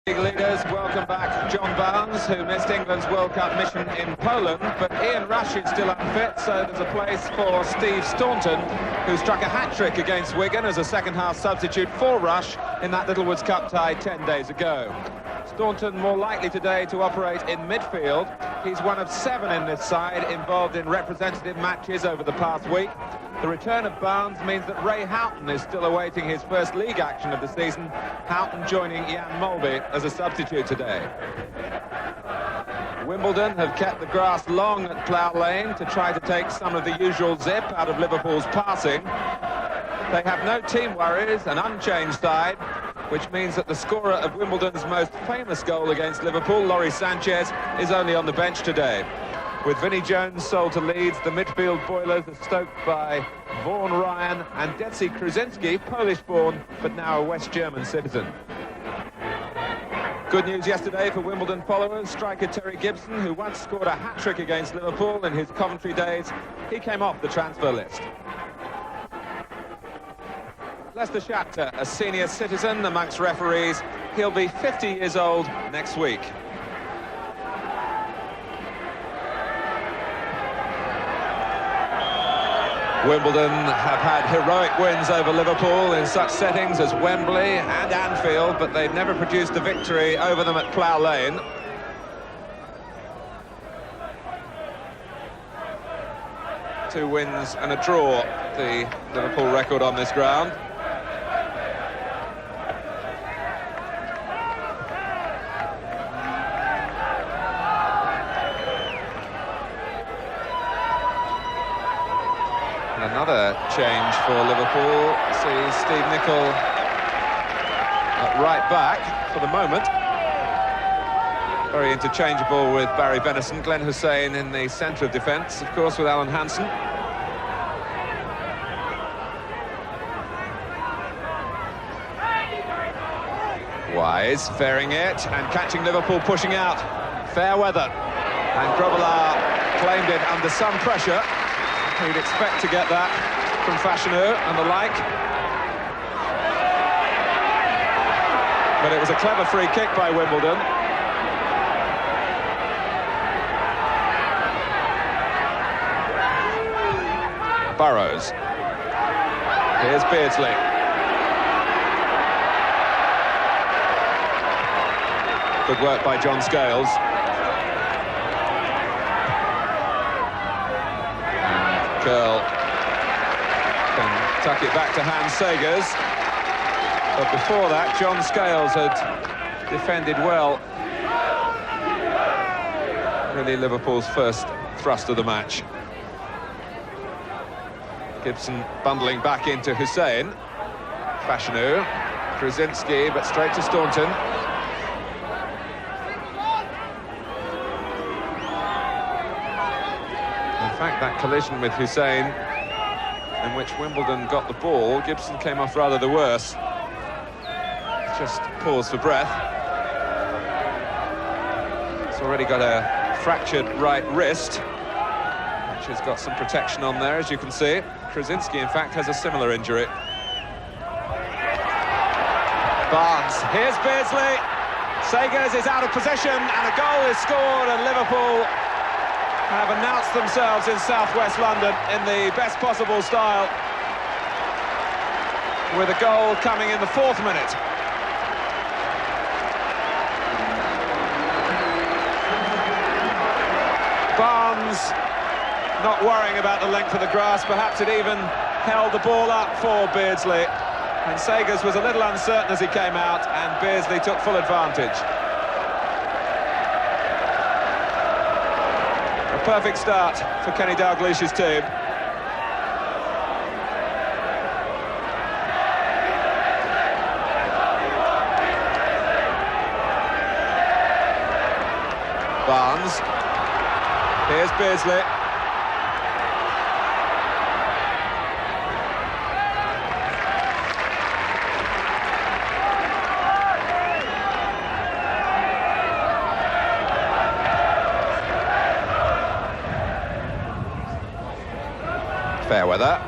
League leaders welcome back John Barnes, who missed England's World Cup mission in Poland, but Ian Rush is still unfit, so there's a place for Steve Staunton, who struck a hat-trick against Wigan as a second-half substitute for Rush in that Littlewoods Cup tie 10 days ago. Staunton more likely today to operate in midfield. He's one of 7 in this side involved in representative matches over the past week. The return of Barnes means that Ray Houghton is still awaiting his first league action of the season, Houghton joining Ian Mulvey as a substitute today. Wimbledon have kept the grass long at Plough Lane to try to take some of the usual zip out of Liverpool's passing. They have no team worries, an unchanged side, which means that the scorer of Wimbledon's most famous goal against Liverpool, Lawrie Sanchez, is only on the bench today. With Vinnie Jones sold to Leeds, the midfield boilers are stoked by Vaughan Ryan and Detsy Kruzinski, Polish-born, but now a West German citizen. Good news yesterday for Wimbledon followers. Striker Terry Gibson, who once scored a hat-trick against Liverpool in his Coventry days, he came off the transfer list. Lester Shachter, a senior citizen amongst referees, he'll be 50 years old next week. Wimbledon have had heroic wins over Liverpool in such settings as Wembley and Anfield, but they've never produced a victory over them at Plough Lane. Two wins and a draw, the Liverpool record on this ground. Another change for Liverpool. See Steve Nicol at right back for the moment. Very interchangeable with Barry Venison. Glenn Hussein in the centre of defence, of course, with Alan Hansen. Wise ferrying it and catching Liverpool pushing out. Fair weather. And Grobbelaar claimed it under some pressure. You'd expect to get that from Fashanu and the like. But it was a clever free kick by Wimbledon. Burrows. Here's Beardsley. Good work by John Scales. Curl can tuck it back to Hans Segers, but before that John Scales had defended well. Really Liverpool's first thrust of the match. Gibson bundling back into Hussein. Fashanu, Kruzinski, but straight to Staunton. In fact, that collision with Hussein, in which Wimbledon got the ball, Gibson came off rather the worse. Just pause for breath. He's already got a fractured right wrist, which has got some protection on there, as you can see. Kruzinski, in fact, has a similar injury. Barnes, here's Beardsley. Segers is out of possession, and a goal is scored, and Liverpool have announced themselves in southwest London in the best possible style, with a goal coming in the 4th minute. Barnes not worrying about the length of the grass, perhaps it even held the ball up for Beardsley, and Segers was a little uncertain as he came out, and Beardsley took full advantage. Perfect start for Kenny Dalglish's team. Barnes. Here's Beardsley. Fairweather.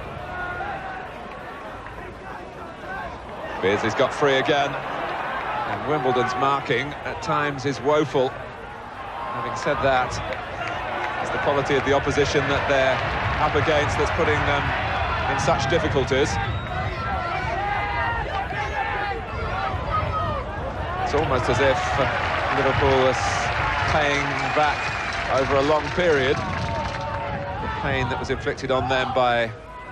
Beardsley's got free again. And Wimbledon's marking at times is woeful. Having said that, it's the quality of the opposition that they're up against that's putting them in such difficulties. It's almost as if Liverpool is paying back over a long period the pain that was inflicted on them by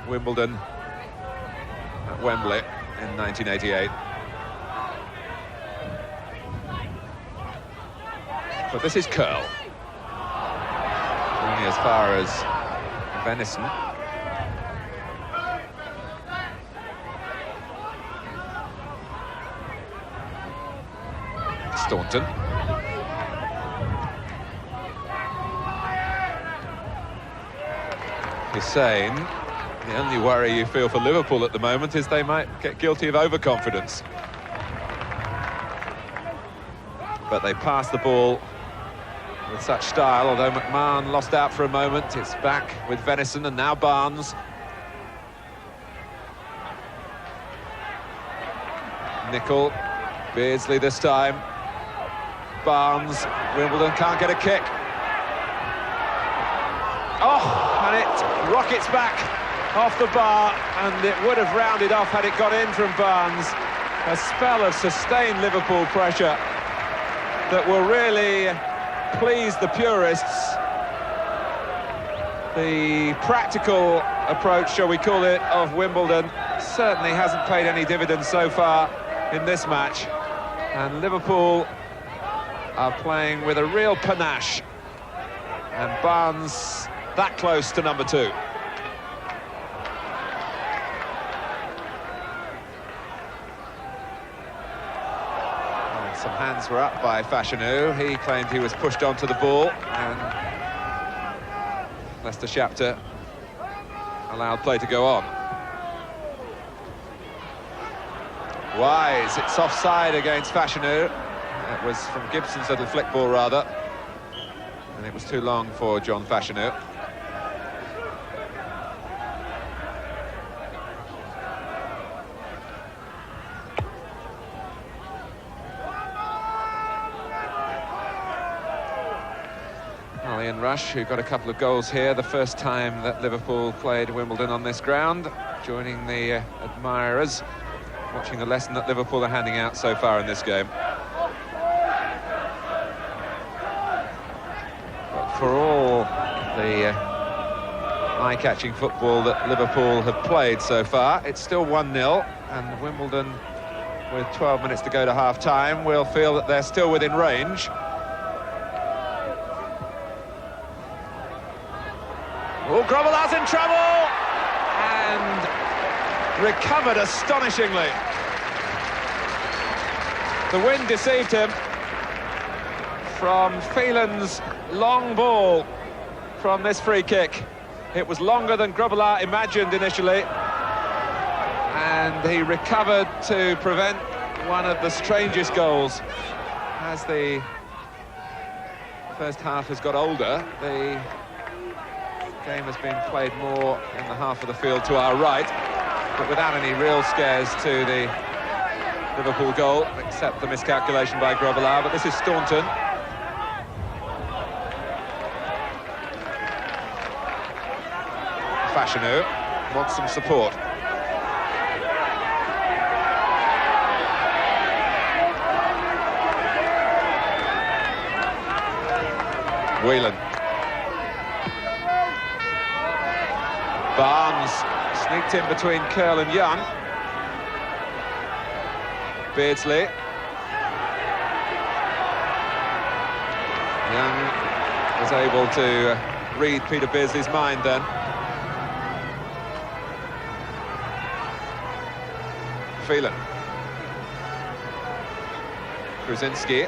Wimbledon at Wembley in 1988. But this is curl. Only as far as Venison. Staunton. Hussein. The only worry you feel for Liverpool at the moment is they might get guilty of overconfidence. But they pass the ball with such style, although McMahon lost out for a moment. It's back with Venison and now Barnes. Nicol, Beardsley this time. Barnes, Wimbledon can't get a kick. Oh, and it rockets back off the bar, and it would have rounded off had it got in from Barnes. A spell of sustained Liverpool pressure that will really please the purists. The practical approach, shall we call it, of Wimbledon certainly hasn't paid any dividends so far in this match. And Liverpool are playing with a real panache. And Barnes that close to number 2. Some hands were up by Fashanu. He claimed he was pushed onto the ball, and Leicester Shapter allowed play to go on. Wise, it's offside against Fashanu. It was from Gibson's little flick ball, rather, and it was too long for John Fashanu. Ian Rush, who got a couple of goals here, the first time that Liverpool played Wimbledon on this ground, joining the admirers, watching the lesson that Liverpool are handing out so far in this game. But for all the eye-catching football that Liverpool have played so far, it's still 1-0, and Wimbledon, with 12 minutes to go to half-time, will feel that they're still within range. Oh, Grobbelaar's in trouble! And recovered astonishingly. The wind deceived him from Phelan's long ball from this free kick. It was longer than Grobbelaar imagined initially, and he recovered to prevent one of the strangest goals. As the first half has got older, the game has been played more in the half of the field to our right, but without any real scares to the Liverpool goal, except the miscalculation by Grobbelaar. But this is Staunton. Fashanu wants some support. Whelan. Barnes sneaked in between Curl and Young. Beardsley. Young was able to read Peter Beardsley's mind then. Phelan. Krasinski.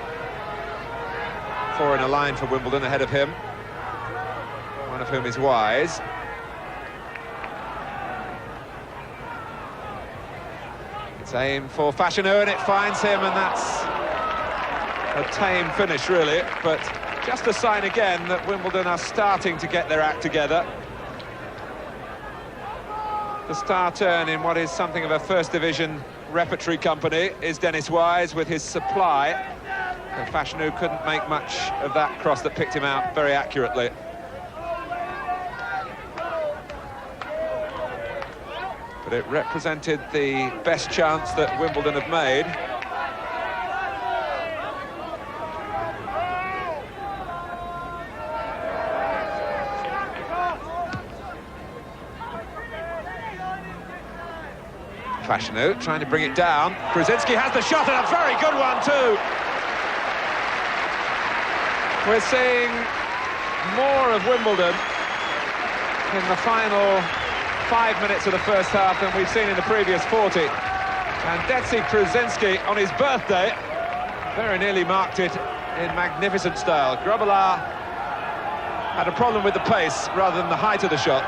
4 in a line for Wimbledon ahead of him, one of whom is Wise. It's aimed for Fashanu and it finds him, and that's a tame finish really, but just a sign again that Wimbledon are starting to get their act together. The star turn in what is something of a first division repertory company is Dennis Wise with his supply. And Fashanu couldn't make much of that cross that picked him out very accurately. But it represented the best chance that Wimbledon have made. Fashanu trying to bring it down. Krasinski has the shot, and a very good one too. We're seeing more of Wimbledon in the final 5 minutes of the first half than we've seen in the previous 40. And Detsy Krasinski, on his birthday, very nearly marked it in magnificent style. Grobbelaar had a problem with the pace rather than the height of the shot.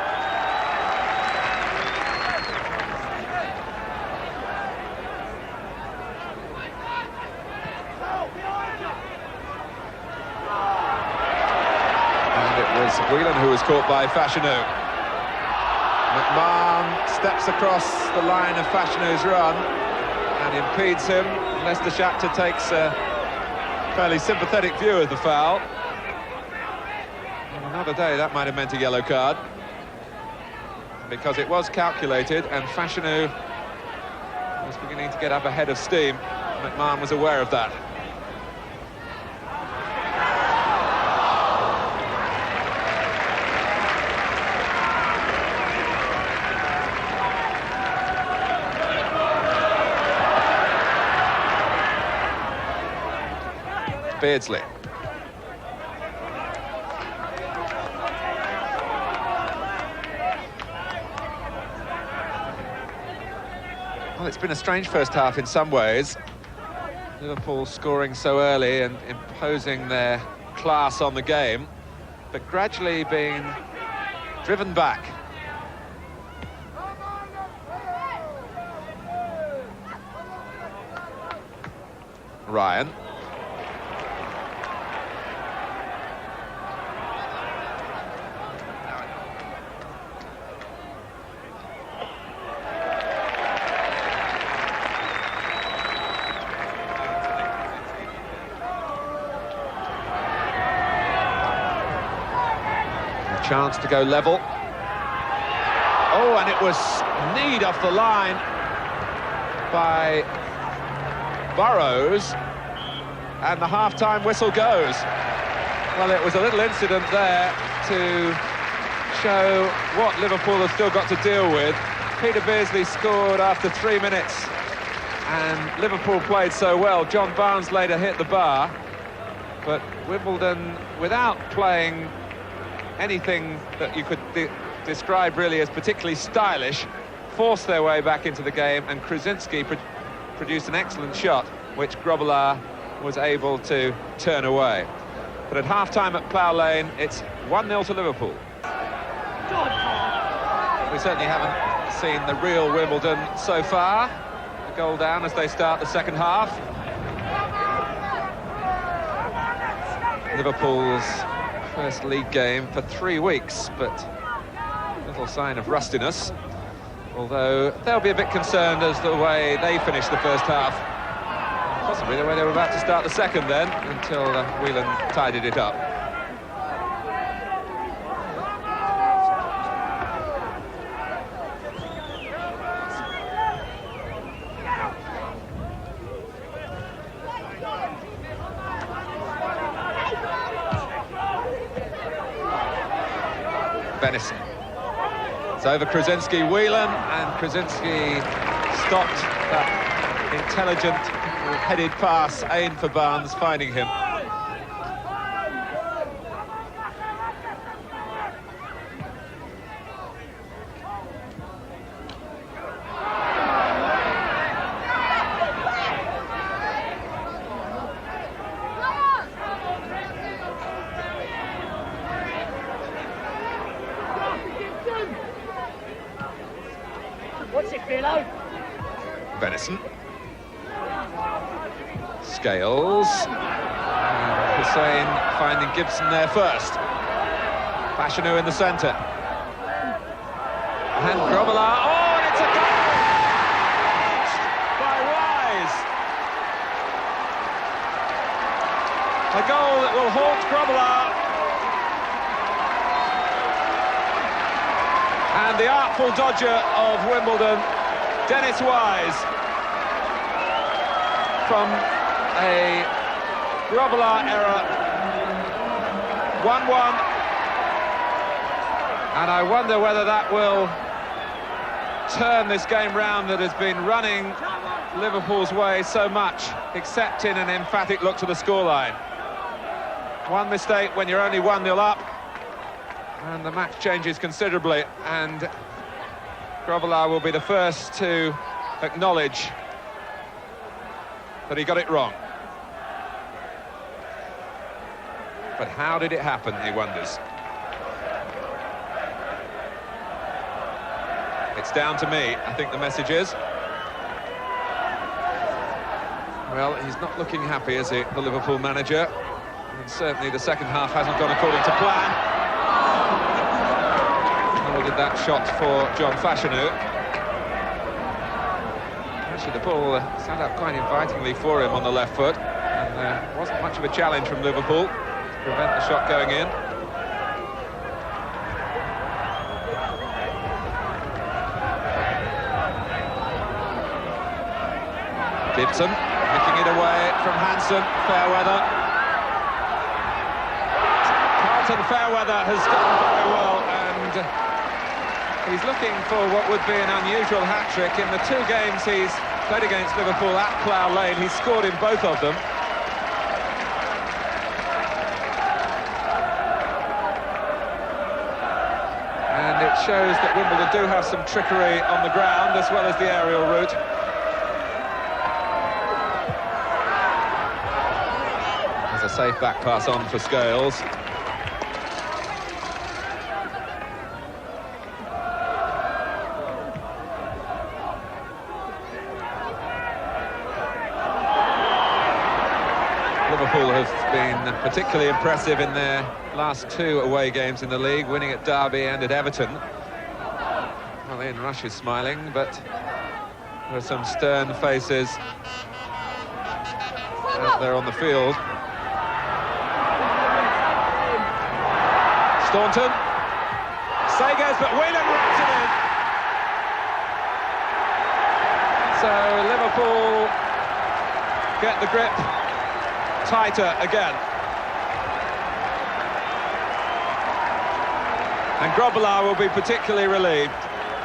Whelan, who was caught by Fashanu. McMahon steps across the line of Fashanu's run and impedes him. Lester Shachter takes a fairly sympathetic view of the foul. On another day, that might have meant a yellow card, because it was calculated and Fashanu was beginning to get up ahead of steam. McMahon was aware of that. Beardsley. Well, it's been a strange first half in some ways. Liverpool scoring so early and imposing their class on the game, but gradually being driven back. Ryan. Chance to go level. Oh, and it was kneed off the line by Burrows, and the half-time whistle goes. Well, it was a little incident there to show what Liverpool have still got to deal with. Peter Beardsley scored after 3 minutes, and Liverpool played so well. John Barnes later hit the bar, but Wimbledon, without playing anything that you could describe really as particularly stylish, forced their way back into the game, and Krasinski produced an excellent shot, which Grobbelaar was able to turn away. But at half-time at Plough Lane, it's 1-0 to Liverpool. We certainly haven't seen the real Wimbledon so far. A goal down as they start the second half. Liverpool's first league game for 3 weeks, but little sign of rustiness, although they'll be a bit concerned as the way they finished the first half, possibly the way they were about to start the second then, until Whelan tidied it up. Benison. It's over Krasinski, Whelan, and Krasinski stopped that intelligent headed pass aimed for Barnes, finding him. What's it, Philo? Benison. Scales. And Hussein finding Gibson there first. Fashanu in the centre. And Grobbelaar. Oh, and it's a goal! By A goal that will haunt Grobbelaar. And the artful dodger of Wimbledon, Dennis Wise, from a Grobbelaar error. 1-1. And I wonder whether that will turn this game round that has been running Liverpool's way so much, except in an emphatic look to the scoreline. One mistake when you're only 1-0 up, and the match changes considerably, and Grobbelaar will be the first to acknowledge that he got it wrong. But how did it happen, he wonders. It's down to me, I think the message is. Well, he's not looking happy, is he, the Liverpool manager? And certainly the second half hasn't gone according to plan. Nor did that shot for John Fashanu. Actually, the ball sat up quite invitingly for him on the left foot, and there wasn't much of a challenge from Liverpool to prevent the shot going in. Gibson nicking it away from Hansen. Fairweather. Carlton Fairweather has done very well, and he's looking for what would be an unusual hat-trick. In the 2 games he's played against Liverpool at Plough Lane, he's scored in both of them. And it shows that Wimbledon do have some trickery on the ground as well as the aerial route. A safe back pass on for Scales. Liverpool have been particularly impressive in their last 2 away games in the league, winning at Derby and at Everton. Well, Ian Rush is smiling, but there are some stern faces out there on the field. Staunton, Sagers, but Whelan wraps it in. So Liverpool get the grip tighter again. And Grobbelaar will be particularly relieved.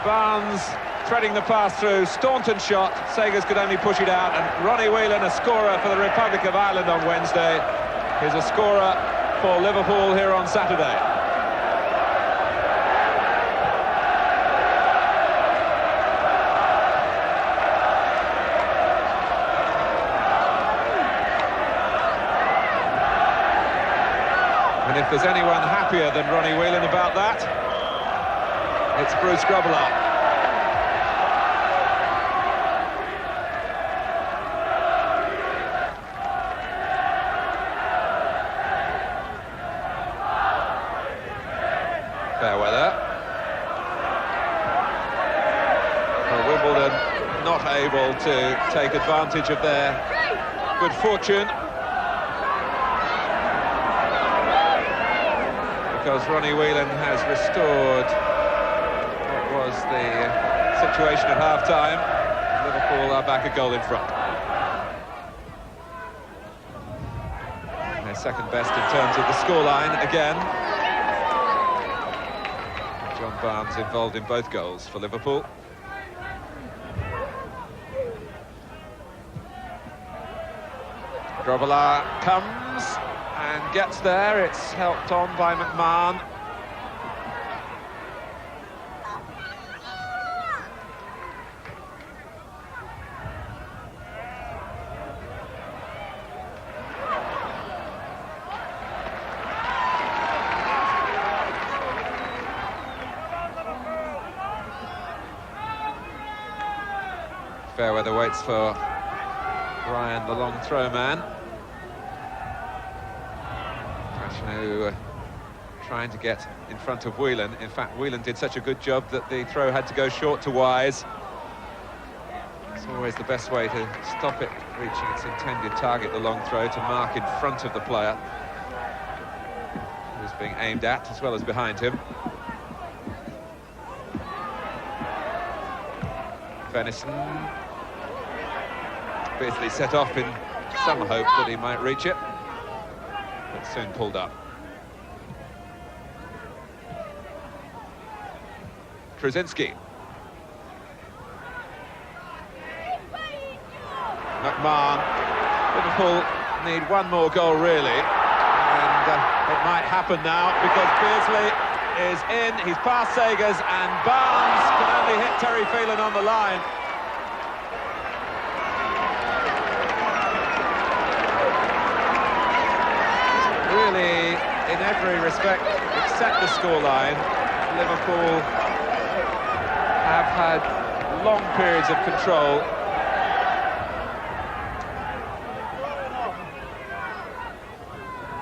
Barnes threading the pass through, Staunton shot, Sagers could only push it out, and Ronnie Whelan, a scorer for the Republic of Ireland on Wednesday, is a scorer for Liverpool here on Saturday. And if there's anyone happier than Ronnie Whelan about that, it's Bruce Grobbelaar. Fairweather. Well, Wimbledon not able to take advantage of their good fortune, because Ronnie Whelan has restored what was the situation at half-time. Liverpool are back a goal in front. Their second best in terms of the scoreline again. John Barnes involved in both goals for Liverpool. Grobbelaar comes and gets there. It's helped on by McMahon. Fairweather waits for Ryan, the long throw man. Trying to get in front of Whelan. In fact, Whelan did such a good job that the throw had to go short to Wise. It's always the best way to stop it reaching its intended target, the long throw, to mark in front of the player who's being aimed at, as well as behind him. Venison basically set off in some hope that he might reach it, but soon pulled up. Krasinski. McMahon. Liverpool need one more goal, really, and it might happen now, because Beardsley is in, he's past Sagers, and Barnes can only hit Terry Phelan on the line. Really, in every respect, except the scoreline, Liverpool have had long periods of control.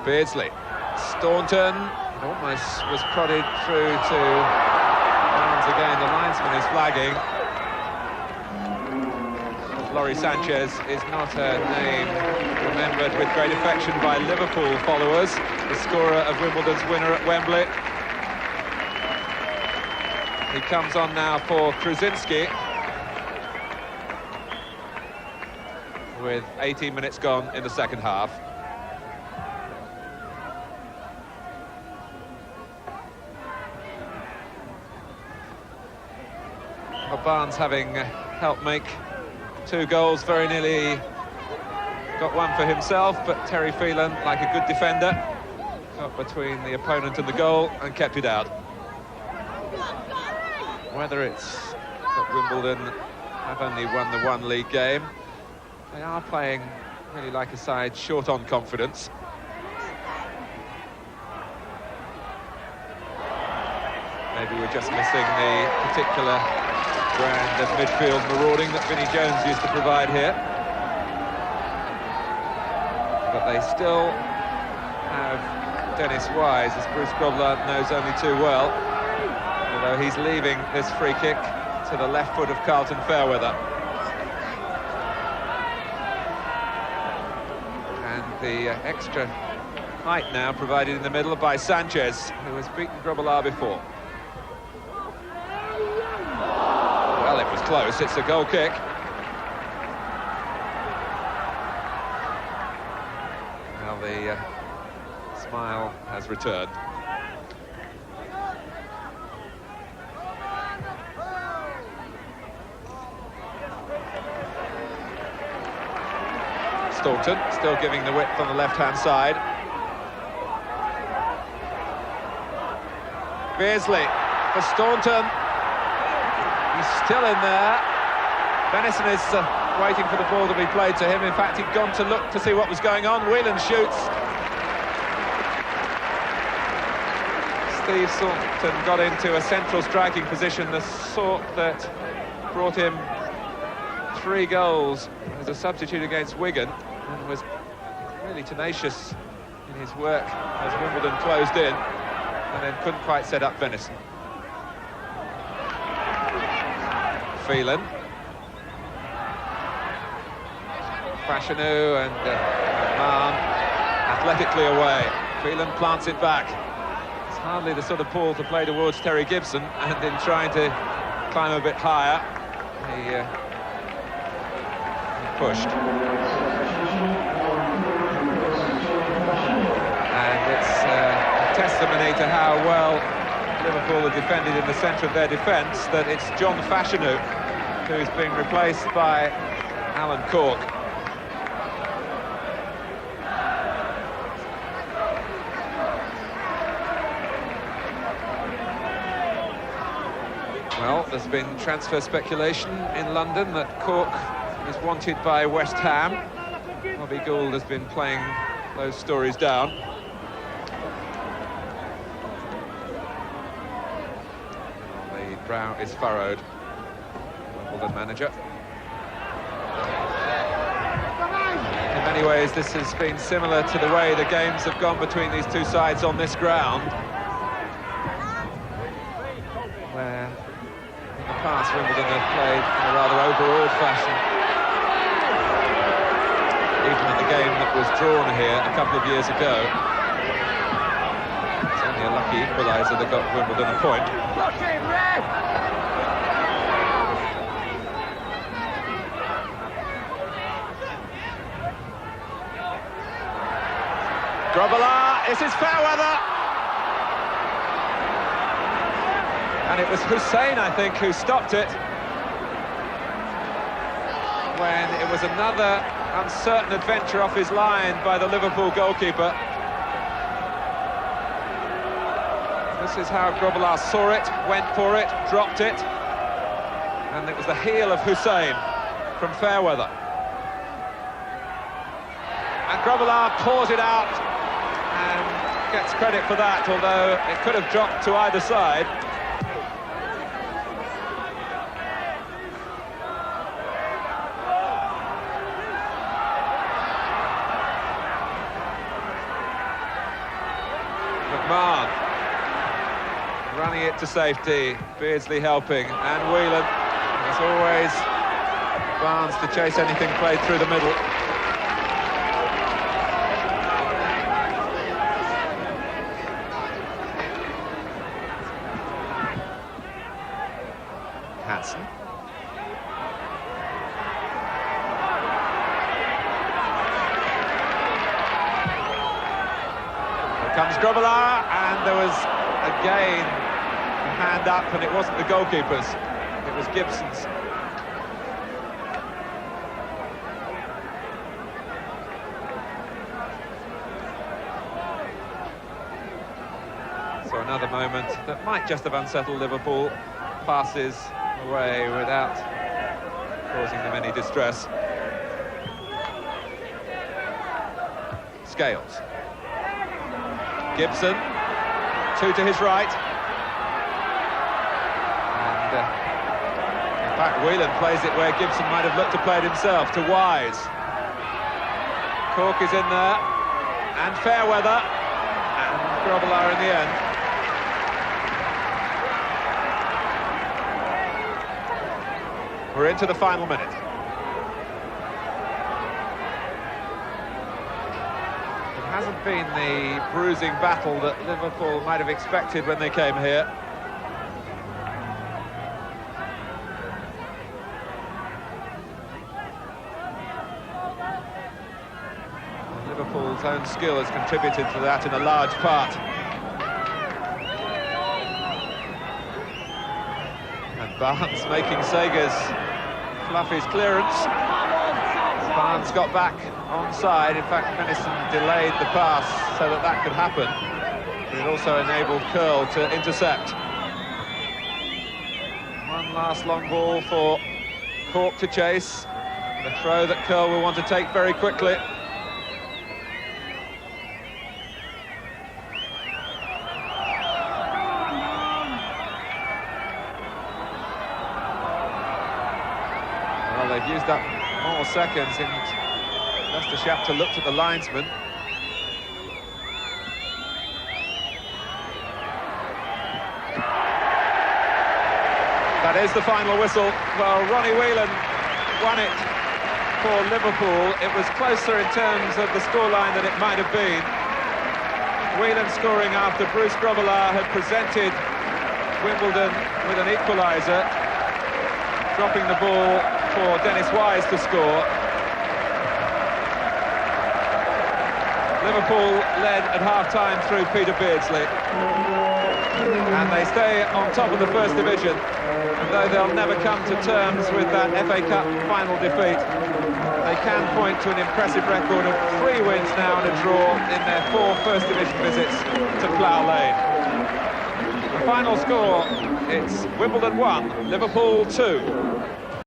Beardsley, Staunton, almost was prodded through to Barnes again. The linesman is flagging. Laurie Sanchez is not a name remembered with great affection by Liverpool followers, the scorer of Wimbledon's winner at Wembley. He comes on now for Krasinski, with 18 minutes gone in the second half. Barnes, having helped make 2 goals, very nearly got one for himself, but Terry Phelan, like a good defender, got between the opponent and the goal and kept it out. Whether it's that Wimbledon have only won the one league game, they are playing really like a side short on confidence. Maybe we're just missing the particular brand of midfield marauding that Vinnie Jones used to provide here. But they still have Dennis Wise, as Bruce Grobbelaar knows only too well, although he's leaving this free kick to the left foot of Carlton Fairweather. And the extra height now provided in the middle by Sanchez, who has beaten Grobbelaar before. Well, it was close. It's a goal kick. Now the smile has returned. Staunton still giving the width on the left-hand side. Beardsley for Staunton. He's still in there. Venison is waiting for the ball to be played to him. In fact, he'd gone to look to see what was going on. Whelan shoots. Steve Staunton got into a central striking position, the sort that brought him 3 goals as a substitute against Wigan, and was really tenacious in his work as Wimbledon closed in, and then couldn't quite set up Venison. Phelan, Fashanu and McMahon athletically away. Phelan plants it back. It's hardly the sort of ball to play towards Terry Gibson, and in trying to climb a bit higher, he pushed. And it's a testimony to how well Liverpool are defended in the centre of their defence that it's John Fashanu who's being replaced by Alan Cork. Well, there's been transfer speculation in London that Cork is wanted by West Ham. Bobby Gould has been playing those stories down. The brow is furrowed. Wimbledon manager. In many ways, this has been similar to the way the games have gone between these two sides on this ground, where in the past Wimbledon have played in a rather overawed fashion. a game that was drawn here a couple of years ago. It's only a lucky equaliser that got Wimbledon a point. Watch it, ref! Grobbelaar, this is fair weather. And it was Hussein, I think, who stopped it when it was another uncertain adventure off his line by the Liverpool goalkeeper. This is how Grobbelaar saw it, went for it, dropped it, and it was the heel of Hussein from Fairweather. And Grobbelaar pours it out and gets credit for that, although it could have dropped to either side. McMahon running it to safety, Beardsley helping, and Whelan, as always, Barnes to chase anything played through the middle. Hansen. Comes Grobbelaar, and there was again a hand up, and it wasn't the goalkeeper's, it was Gibson's. So another moment that might just have unsettled Liverpool passes away without causing them any distress. Scales. Gibson, two to his right. And in fact, Whelan plays it where Gibson might have looked to play it himself, to Wise. Cork is in there, and Fairweather, and Grobbelaar in the end. We're into the final minute. Hasn't been the bruising battle that Liverpool might have expected when they came here. Liverpool's own skill has contributed to that in a large part. And Barnes making Sagers fluff his clearance. Barnes got back onside. In fact, Venison delayed the pass so that that could happen. But it also enabled Curl to intercept. One last long ball for Cork to chase. The throw that Curl will want to take very quickly. Well, they've used up more seconds, and Lester Shapter looked at the linesman. That is the final whistle. Well, Ronnie Whelan won it for Liverpool. It was closer in terms of the scoreline than it might have been. Whelan scoring after Bruce Grobbelaar had presented Wimbledon with an equaliser, dropping the ball for Dennis Wise to score. Liverpool led at half-time through Peter Beardsley. And they stay on top of the First Division. And though they'll never come to terms with that FA Cup final defeat, they can point to an impressive record of 3 wins now and a draw in their 4 First Division visits to Plough Lane. The final score, it's Wimbledon 1, Liverpool 2.